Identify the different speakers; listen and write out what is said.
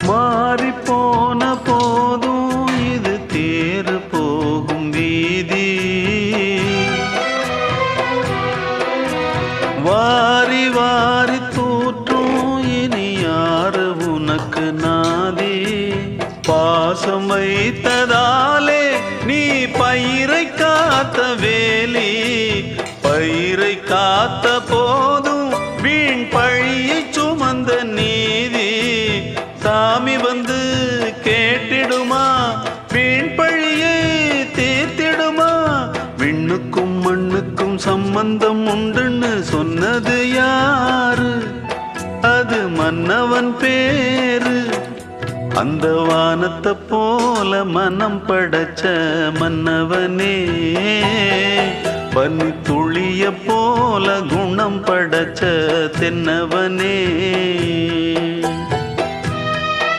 Speaker 1: மாறி போன போதும் இது தேறு போகும் வீதி. வாரி வாரி தூற்றும் இனி யாரு உனக்கு நாதி. பாசம் வைத்ததாலே நீ பயிரை காத்த வேலி. பயிரை காத்த போதும் வீண் பழியை சுமந்த நீதி. சாமி வந்து கேட்டிடுமா, வீண் பழியை தீர்த்திடுமா. விண்ணுக்கும் மண்ணுக்கும் சம்பந்தம் உண்டுன்னு சொன்னது யாரு? அது மன்னவன் பேரு. அந்த வானத்தை போல மனம் படைச்ச மன்னவனே, பனி துளிய போல குணம் படைச்ச தென்னவனே.